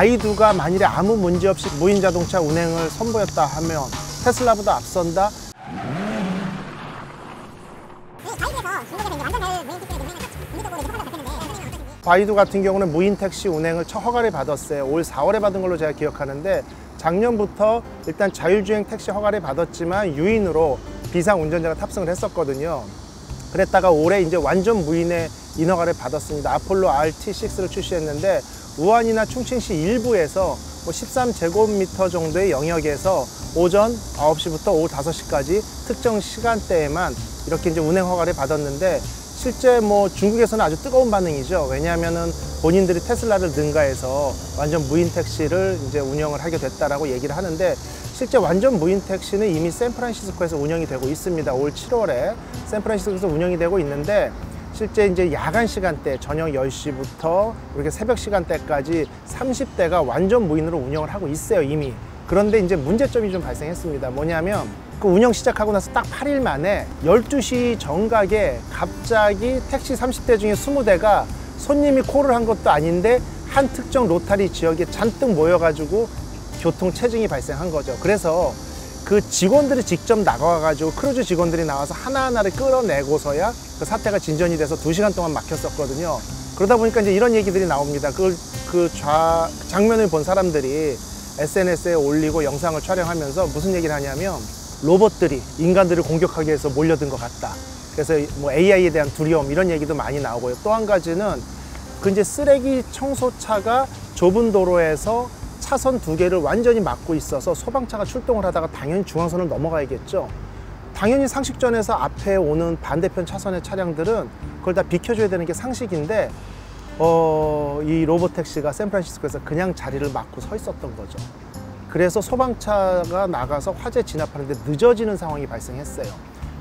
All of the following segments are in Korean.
바이두가 만일에 아무 문제 없이 무인 자동차 운행을 선보였다 하면 테슬라보다 앞선다? 바이두 같은 경우는 무인 택시 운행을 첫 허가를 받았어요. 올 4월에 받은 걸로 제가 기억하는데, 작년부터 일단 자율주행 택시 허가를 받았지만 유인으로 비상 운전자가 탑승을 했었거든요. 그랬다가 올해 이제 완전 무인의 인허가를 받았습니다. 아폴로 RT6를 출시했는데 우한이나 충칭시 일부에서 13제곱미터 정도의 영역에서 오전 9시부터 오후 5시까지 특정 시간대에만 이렇게 이제 운행 허가를 받았는데, 실제 중국에서는 아주 뜨거운 반응이죠. 왜냐하면은 본인들이 테슬라를 능가해서 완전 무인 택시를 이제 운영을 하게 됐다라고 얘기를 하는데, 실제 완전 무인 택시는 이미 샌프란시스코에서 운영이 되고 있습니다. 올 7월에 샌프란시스코에서 운영이 되고 있는데, 실제 이제 야간 시간대 저녁 10시부터 이렇게 새벽 시간대까지 30대가 완전 무인으로 운영을 하고 있어요, 이미. 그런데 이제 문제점이 좀 발생했습니다. 뭐냐면 그 운영 시작하고 나서 딱 8일 만에 12시 정각에 갑자기 택시 30대 중에 20대가 손님이 콜을 한 것도 아닌데 한 특정 로타리 지역에 잔뜩 모여가지고 교통 체증이 발생한 거죠. 그래서 그 직원들이 직접 나가가지고 크루즈 직원들이 나와서 하나하나를 끌어내고서야 그 사태가 진전이 돼서 2시간 동안 막혔었거든요. 그러다 보니까 이제 이런 얘기들이 나옵니다. 장면을 본 사람들이 SNS에 올리고 영상을 촬영하면서 무슨 얘기를 하냐면, 로봇들이 인간들을 공격하기 위해서 몰려든 것 같다. 그래서 AI에 대한 두려움, 이런 얘기도 많이 나오고요. 또 한 가지는 이제 쓰레기 청소차가 좁은 도로에서 차선 2개를 완전히 막고 있어서 소방차가 출동을 하다가 당연히 중앙선을 넘어가야겠죠. 당연히 상식선에서 앞에 오는 반대편 차선의 차량들은 그걸 다 비켜줘야 되는 게 상식인데, 이 로봇택시가 샌프란시스코에서 그냥 자리를 막고 서 있었던 거죠. 그래서 소방차가 나가서 화재 진압하는데 늦어지는 상황이 발생했어요.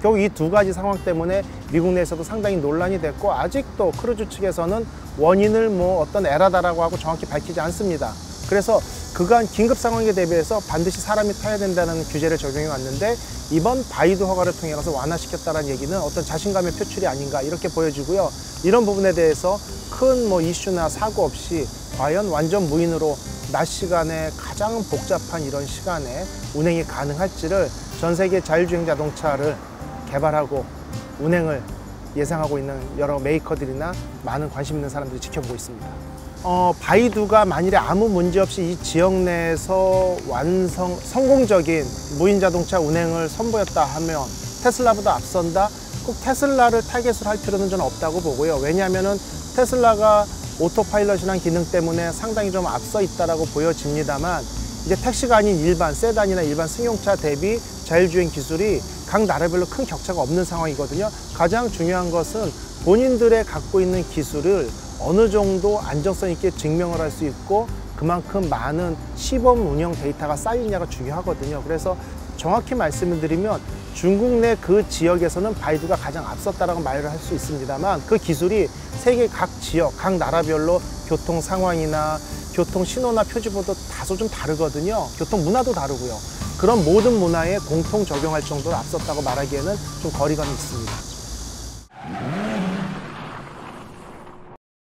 결국 이 2가지 상황 때문에 미국 내에서도 상당히 논란이 됐고, 아직도 크루즈 측에서는 원인을 어떤 에러다라고 하고 정확히 밝히지 않습니다. 그래서 그간 긴급 상황에 대비해서 반드시 사람이 타야 된다는 규제를 적용해 왔는데, 이번 바이두 허가를 통해 서 완화시켰다는 얘기는 어떤 자신감의 표출이 아닌가 이렇게 보여지고요. 이런 부분에 대해서 큰 이슈나 사고 없이 과연 완전 무인으로 낮 시간에 가장 복잡한 이런 시간에 운행이 가능할지를 전 세계 자율주행 자동차를 개발하고 운행을 예상하고 있는 여러 메이커들이나 많은 관심 있는 사람들이 지켜보고 있습니다. 바이두가 만일에 아무 문제 없이 이 지역 내에서 성공적인 무인 자동차 운행을 선보였다 하면 테슬라보다 앞선다? 꼭 테슬라를 타겟으로 할 필요는 저는 없다고 보고요. 왜냐하면은 테슬라가 오토파일럿이라는 기능 때문에 상당히 좀 앞서 있다라고 보여집니다만, 이제 택시가 아닌 일반 세단이나 일반 승용차 대비 자율주행 기술이 각 나라별로 큰 격차가 없는 상황이거든요. 가장 중요한 것은 본인들의 갖고 있는 기술을 어느 정도 안정성 있게 증명을 할 수 있고 그만큼 많은 시범 운영 데이터가 쌓이느냐가 중요하거든요. 그래서 정확히 말씀을 드리면 중국 내 그 지역에서는 바이두가 가장 앞섰다라고 말을 할 수 있습니다만, 그 기술이 세계 각 지역, 각 나라별로 교통 상황이나 교통 신호나 표지보도 다소 좀 다르거든요. 교통 문화도 다르고요. 그런 모든 문화에 공통 적용할 정도로 앞섰다고 말하기에는 좀 거리감이 있습니다.